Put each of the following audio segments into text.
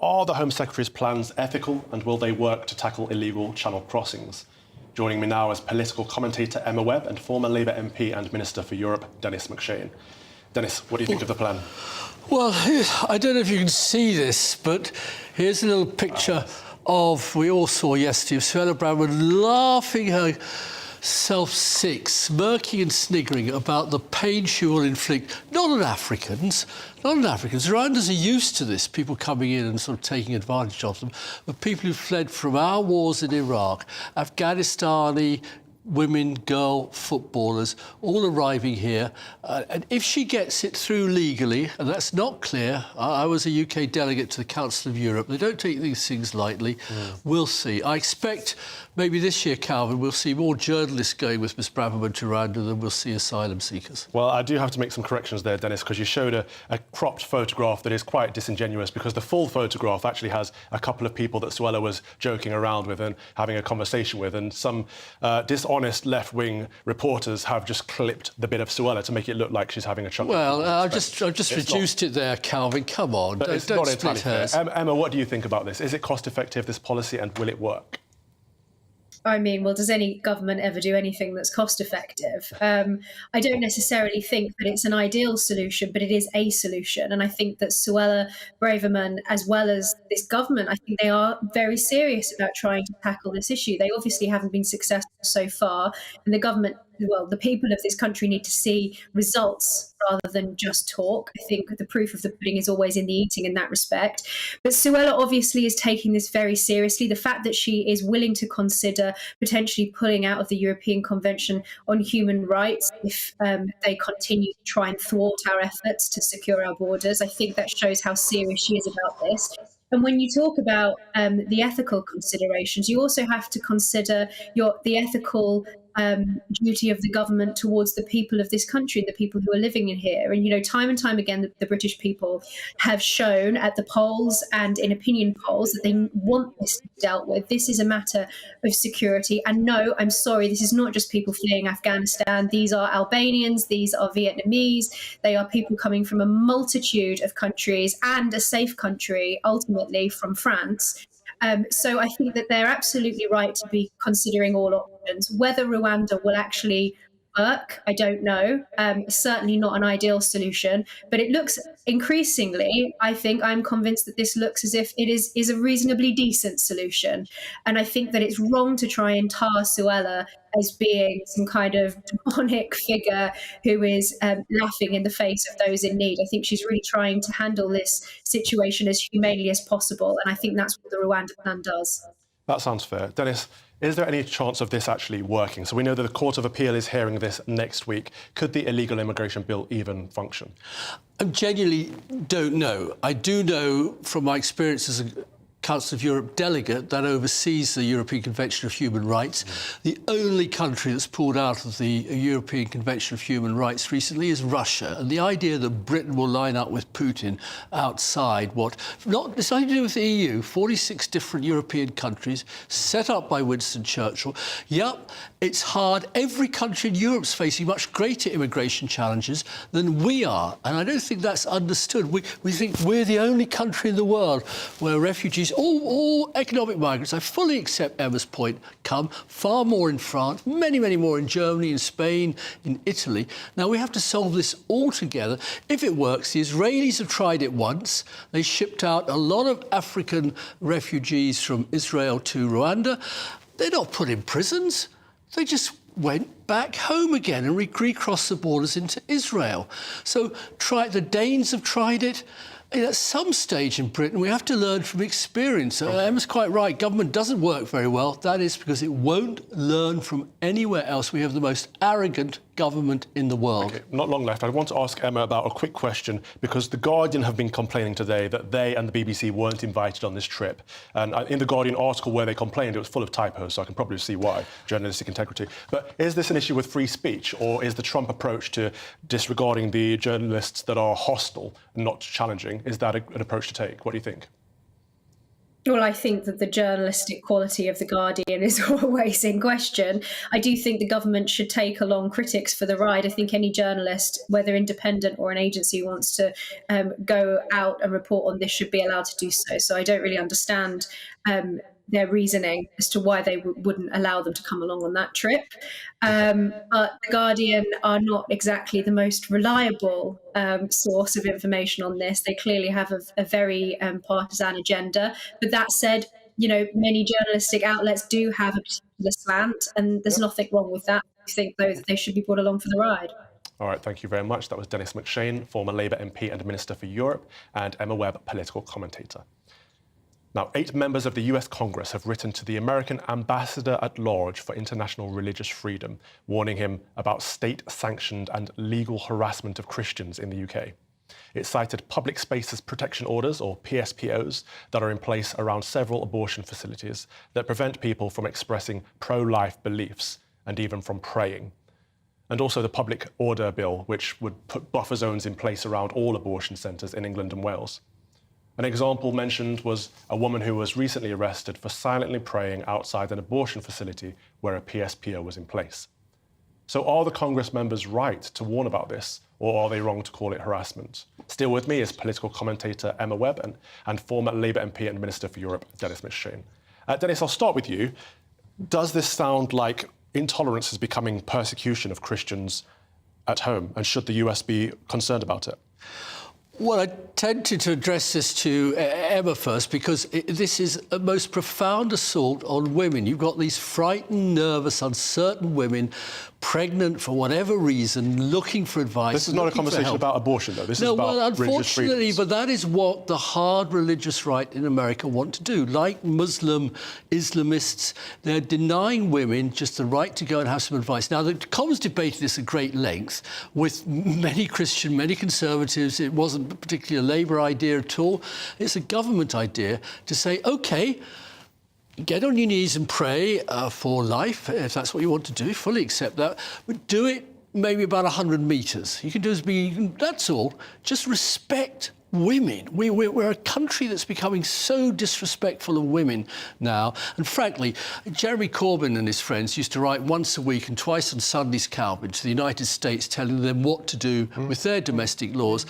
Are the Home Secretary's plans ethical, and will they work to tackle illegal channel crossings? Joining me now is political commentator Emma Webb and former Labour MP and Minister for Europe, Denis MacShane. Denis, what do you think of the plan? Well, I don't know if you can see this, but here's a little picture we all saw yesterday, of Suella Braverman laughing herself sick, smirking and sniggering about the pain she will inflict, not on Africans. Rwandans are used to this, people coming in and sort of taking advantage of them, but people who fled from our wars in Iraq, Afghanistani women, girl footballers, all arriving here. And if she gets it through legally, and that's not clear, I was a UK delegate to the Council of Europe, they don't take these things lightly, we'll see. I expect maybe this year, Calvin, we'll see more journalists going with Ms Braverman to Rwanda than we'll see asylum seekers. Well, I do have to make some corrections there, Denis, because you showed a cropped photograph that is quite disingenuous, because the full photograph actually has a couple of people that Suella was joking around with and having a conversation with, and some dishonest left-wing reporters have just clipped the bit of Suella to make it look like she's having a chuckle. Well, I've just reduced it there, Calvin. Come on, but it's don't not split entirely hairs. fair. Emma, what do you think about this? Is it cost-effective, this policy, and will it work? I mean, well, does any government ever do anything that's cost-effective? I don't necessarily think that it's an ideal solution, but it is a solution. And I think that Suella Braverman, as well as this government, I think they are very serious about trying to tackle this issue. They obviously haven't been successful so far. And the government, well, the people of this country need to see results rather than just talk. I think the proof of the pudding is always in the eating in that respect. But Suella obviously is taking this very seriously. The fact that she is willing to consider potentially pulling out of the European Convention on Human Rights if they continue to try and thwart our efforts to secure our borders, I think that shows how serious she is about this. And when you talk about the ethical considerations, you also have to consider the ethical duty of the government towards the people of this country, the people who are living in here. And, you know, time and time again, the British people have shown at the polls and in opinion polls that they want this to be dealt with. This is a matter of security. And no, I'm sorry, this is not just people fleeing Afghanistan. These are Albanians, these are Vietnamese. They are people coming from a multitude of countries and a safe country, ultimately from France. So I think that they're absolutely right to be considering all options. Whether Rwanda will actually work, I don't know. It's certainly not an ideal solution, but it looks increasingly, I think I'm convinced that this looks as if it is a reasonably decent solution. And I think that it's wrong to try and tar Suella as being some kind of demonic figure who is laughing in the face of those in need. I think she's really trying to handle this situation as humanely as possible. And I think that's what the Rwanda plan does. That sounds fair. Denis, is there any chance of this actually working? So we know that the Court of Appeal is hearing this next week. Could the illegal immigration bill even function? I genuinely don't know. I do know from my experience as a Council of Europe delegate that oversees the European Convention of Human Rights. The only country that's pulled out of the European Convention of Human Rights recently is Russia. And the idea that Britain will line up with Putin outside it's nothing to do with the EU, 46 different European countries set up by Winston Churchill. Yep, it's hard. Every country in Europe's facing much greater immigration challenges than we are. And I don't think that's understood. We think we're the only country in the world where refugees, all economic migrants, I fully accept Emma's point, come far more in France, many, many more in Germany, in Spain, in Italy. Now, we have to solve this all together. If it works, the Israelis have tried it once. They shipped out a lot of African refugees from Israel to Rwanda. They're not put in prisons. They just went back home again and recrossed the borders into Israel. So the Danes have tried it. At some stage in Britain, we have to learn from experience. Emma's quite right. Government doesn't work very well. That is because it won't learn from anywhere else. We have the most arrogant government in the world. Okay, not long left. I want to ask Emma about a quick question, because The Guardian have been complaining today that they and the BBC weren't invited on this trip. And in the Guardian article where they complained, it was full of typos, so I can probably see why, journalistic integrity. But is this an issue with free speech, or is the Trump approach to disregarding the journalists that are hostile and not challenging, is that an approach to take? What do you think? Well, I think that the journalistic quality of The Guardian is always in question. I do think the government should take along critics for the ride. I think any journalist, whether independent or an agency, who wants to go out and report on this should be allowed to do so. So I don't really understand their reasoning as to why they wouldn't allow them to come along on that trip. But The Guardian are not exactly the most reliable source of information on this. They clearly have a very partisan agenda. But that said, many journalistic outlets do have a particular slant, and there's nothing wrong with that. I think, though, that they should be brought along for the ride. All right, thank you very much. That was Denis MacShane, former Labour MP and Minister for Europe, and Emma Webb, political commentator. Now, 8 members of the US Congress have written to the American ambassador at large for international religious freedom, warning him about state-sanctioned and legal harassment of Christians in the UK. It cited public spaces protection orders, or PSPOs, that are in place around several abortion facilities that prevent people from expressing pro-life beliefs and even from praying. And also the Public Order Bill, which would put buffer zones in place around all abortion centres in England and Wales. An example mentioned was a woman who was recently arrested for silently praying outside an abortion facility where a PSPO was in place. So are the Congress members right to warn about this, or are they wrong to call it harassment? Still with me is political commentator Emma Webb and former Labour MP and Minister for Europe, Denis MacShane. Denis, I'll start with you. Does this sound like intolerance is becoming persecution of Christians at home, and should the US be concerned about it? Well, I tended to address this to Emma first because this is a most profound assault on women. You've got these frightened, nervous, uncertain women, pregnant for whatever reason, looking for advice. This is not a conversation about abortion, though. This is about religious unfortunately, freedoms. but that is what the hard religious right in America want to do. Like Muslim Islamists, they're denying women just the right to go and have some advice. Now, the Commons debated this at great length with many Christian, many Conservatives. It wasn't a particular Labour idea at all. It's a government idea to say, OK, get on your knees and pray for life, if that's what you want to do. Fully accept that. But do it maybe about 100 metres. You can do that's all. Just respect women. We're a country that's becoming so disrespectful of women now. And frankly, Jeremy Corbyn and his friends used to write once a week and twice on Sunday's Calvin to the United States, telling them what to do with their domestic laws.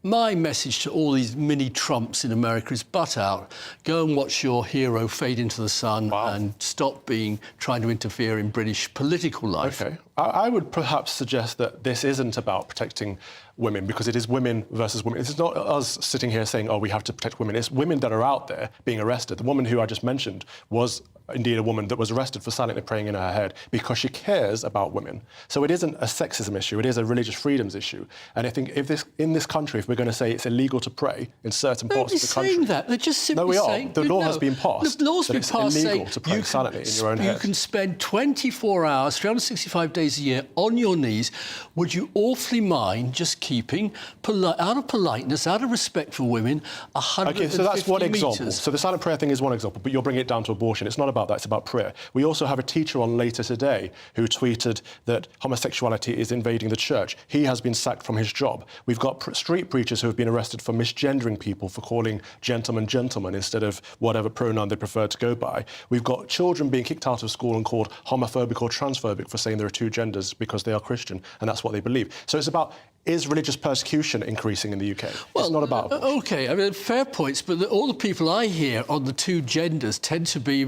My message to all these mini Trumps in America is butt out. Go and watch your hero fade into the sun and stop trying to interfere in British political life. OK. I would perhaps suggest that this isn't about protecting women, because it is women versus women. It's not us sitting here saying, oh, we have to protect women. It's women that are out there being arrested. The woman who I just mentioned was indeed a woman that was arrested for silently praying in her head because she cares about women. So it isn't a sexism issue, it is a religious freedoms issue. And I think in this country, if we're going to say it's illegal to pray in certain parts of the country... Nobody's saying that. They're just simply saying... The law has been passed. The law's been passed illegal to pray silently in your own head. You can spend 24 hours, 365 days a year on your knees. Would you awfully mind just keeping, out of politeness, out of respect for women, 150 OK, so that's one example. metres? So the silent prayer thing is one example, but you're bringing it down to abortion. It's not about that, it's about prayer. We also have a teacher on later today who tweeted that homosexuality is invading the church. He has been sacked from his job. We've got street preachers who have been arrested for misgendering people, for calling gentlemen instead of whatever pronoun they prefer to go by. We've got children being kicked out of school and called homophobic or transphobic for saying there are two genders because they are Christian and that's what they believe. So it's about, is religious persecution increasing in the UK? Well, it's not about... OK, I mean, fair points, but all the people I hear on the two genders tend to be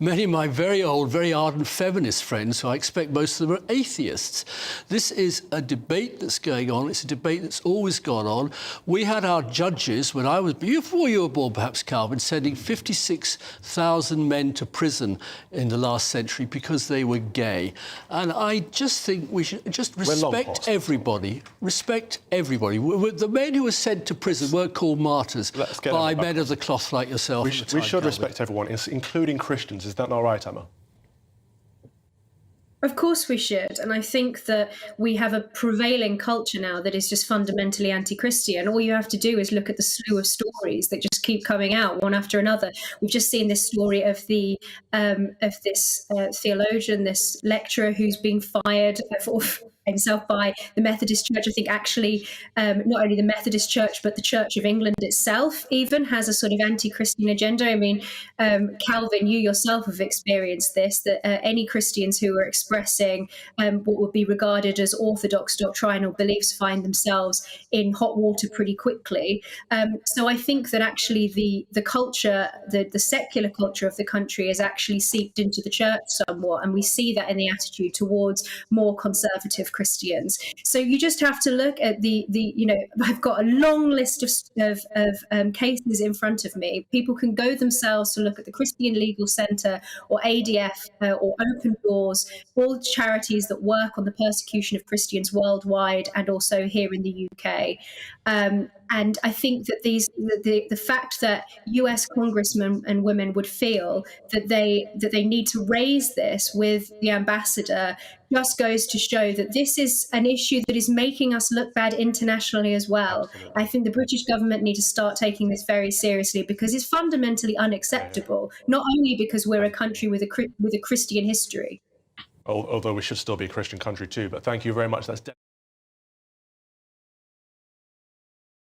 many of my very old, very ardent feminist friends, who I expect most of them are atheists. This is a debate that's going on. It's a debate that's always gone on. We had our judges, when I was, before you were born perhaps, Calvin, sending 56,000 men to prison in the last century because they were gay. And I just think we should just respect everybody. Respect everybody. The men who were sent to prison weren't called martyrs by men of the cloth like yourself. We should respect everyone, including Christians. Is that not right, Emma? Of course we should. And I think that we have a prevailing culture now that is just fundamentally anti-Christian. All you have to do is look at the slew of stories that just keep coming out one after another. We've just seen this story of this theologian, this lecturer who's been fired himself by the Methodist Church. I think actually not only the Methodist Church, but the Church of England itself even has a sort of anti-Christian agenda. I mean, Calvin, you yourself have experienced this, that any Christians who are expressing what would be regarded as orthodox doctrinal beliefs find themselves in hot water pretty quickly. So I think that actually the culture, the secular culture of the country is actually seeped into the church somewhat, and we see that in the attitude towards more conservative Christians. So you just have to look at I've got a long list of cases in front of me. People can go themselves to look at the Christian Legal Centre or ADF or Open Doors, all charities that work on the persecution of Christians worldwide and also here in the UK. And I think that the fact that US congressmen and women would feel that they need to raise this with the ambassador just goes to show that this is an issue that is making us look bad internationally as well. Absolutely. I think the British government need to start taking this very seriously, because it's fundamentally unacceptable, not only because we're a country with a Christian history. Although we should still be a Christian country too. But thank you very much. That's